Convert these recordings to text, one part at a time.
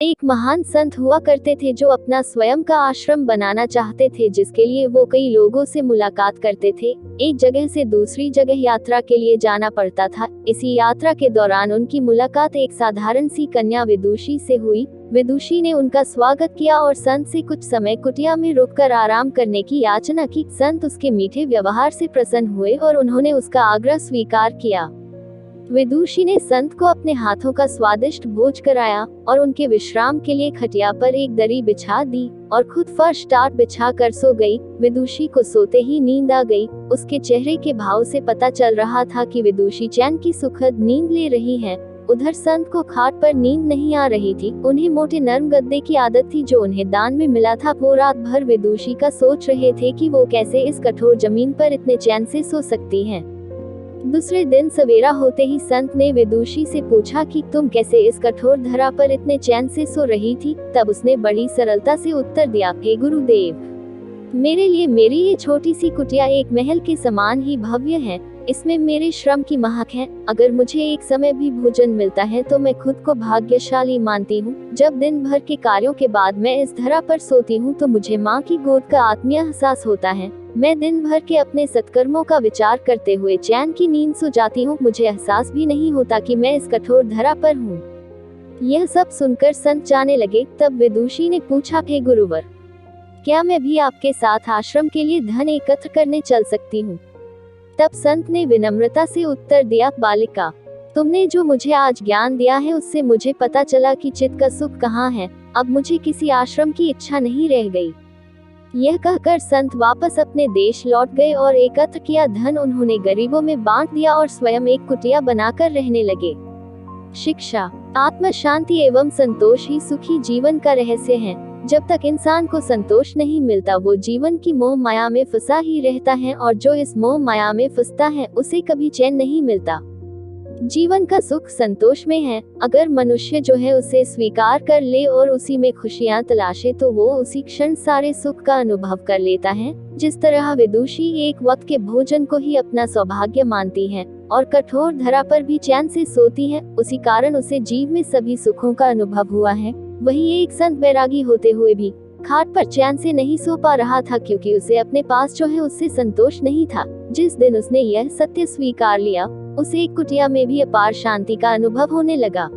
एक महान संत हुआ करते थे जो अपना स्वयं का आश्रम बनाना चाहते थे, जिसके लिए वो कई लोगों से मुलाकात करते थे। एक जगह से दूसरी जगह यात्रा के लिए जाना पड़ता था। इसी यात्रा के दौरान उनकी मुलाकात एक साधारण सी कन्या विदुषी से हुई। विदुषी ने उनका स्वागत किया और संत से कुछ समय कुटिया में रुककर आराम करने की याचना की। संत उसके मीठे व्यवहार से प्रसन्न हुए और उन्होंने उसका आग्रह स्वीकार किया। विदुषी ने संत को अपने हाथों का स्वादिष्ट भोज कराया और उनके विश्राम के लिए खटिया पर एक दरी बिछा दी और खुद फर्श टाट बिछा कर सो गई। विदुषी को सोते ही नींद आ गई। उसके चेहरे के भाव से पता चल रहा था कि विदुषी चैन की सुखद नींद ले रही है। उधर संत को खाट पर नींद नहीं आ रही थी। उन्हें मोटे नरम गद्दे की आदत थी जो उन्हें दान में मिला था। वो रात भर विदुषी का सोच रहे थे कि वो कैसे इस कठोर जमीन पर इतने चैन से सो सकती हैं। दूसरे दिन सवेरा होते ही संत ने विदुषी से पूछा कि तुम कैसे इस कठोर धरा पर इतने चैन से सो रही थी। तब उसने बड़ी सरलता से उत्तर दिया, हे गुरुदेव, मेरे लिए मेरी ये छोटी सी कुटिया एक महल के समान ही भव्य है। इसमें मेरे श्रम की महक है। अगर मुझे एक समय भी भोजन मिलता है तो मैं खुद को भाग्यशाली मानती हूँ। जब दिन भर के कार्यों के बाद मैं इस धरा पर सोती हूँ तो मुझे माँ की गोद का आत्मीय एहसास होता है। मैं दिन भर के अपने सत्कर्मों का विचार करते हुए चैन की नींद सो जाती हूँ। मुझे एहसास भी नहीं होता कि मैं इस कठोर धरा पर हूँ। यह सब सुनकर संत जाने लगे। तब विदुषी ने पूछा, हे गुरुवर, क्या मैं भी आपके साथ आश्रम के लिए धन एकत्र करने चल सकती हूँ? तब संत ने विनम्रता से उत्तर दिया, बालिका, तुमने जो मुझे आज ज्ञान दिया है उससे मुझे पता चला कि चित्त का सुख कहाँ है। अब मुझे किसी आश्रम की इच्छा नहीं रह गई। यह कहकर संत वापस अपने देश लौट गए और एकत्र किया धन उन्होंने गरीबों में बांट दिया और स्वयं एक कुटिया बनाकर रहने लगे। शिक्षा, आत्म शांति एवं संतोष ही सुखी जीवन का रहस्य है। जब तक इंसान को संतोष नहीं मिलता वो जीवन की मोह माया में फंसा ही रहता है और जो इस मोह माया में फंसता है उसे कभी चैन नहीं मिलता। जीवन का सुख संतोष में है। अगर मनुष्य जो है उसे स्वीकार कर ले और उसी में खुशियां तलाशे तो वो उसी क्षण सारे सुख का अनुभव कर लेता है। जिस तरह विदुषी एक वक्त के भोजन को ही अपना सौभाग्य मानती है और कठोर धरा पर भी चैन से सोती है, उसी कारण उसे जीव में सभी सुखों का अनुभव हुआ है। वही एक संत बैरागी होते हुए भी खाट पर चैन से नहीं सो पा रहा था, क्योंकि उसे अपने पास जो है उससे संतोष नहीं था। जिस दिन उसने यह सत्य स्वीकार लिया उसे एक कुटिया में भी अपार शांति का अनुभव होने लगा।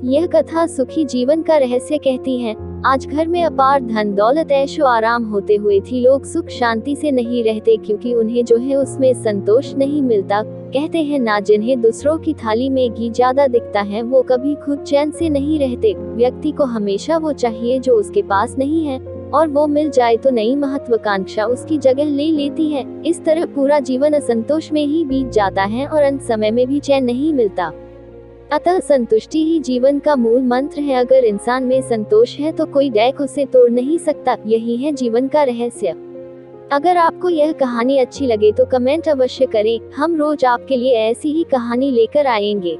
यह कथा सुखी जीवन का रहस्य कहती है। आज घर में अपार धन दौलत ऐशो आराम होते हुए भी लोग सुख शांति से नहीं रहते, क्योंकि उन्हें जो है उसमें संतोष नहीं मिलता। कहते हैं ना, जिन्हें दूसरों की थाली में घी ज्यादा दिखता है वो कभी खुद चैन से नहीं रहते। व्यक्ति को हमेशा वो चाहिए जो उसके पास नहीं है, और वो मिल जाए तो नई महत्वाकांक्षा उसकी जगह ले लेती है। इस तरह पूरा जीवन असंतोष में ही बीत जाता है और अंत समय में भी चैन नहीं मिलता। अतः संतुष्टि ही जीवन का मूल मंत्र है। अगर इंसान में संतोष है तो कोई डैक उसे तोड़ नहीं सकता। यही है जीवन का रहस्य। अगर आपको यह कहानी अच्छी लगे तो कमेंट अवश्य करें। हम रोज आपके लिए ऐसी ही कहानी लेकर आएंगे।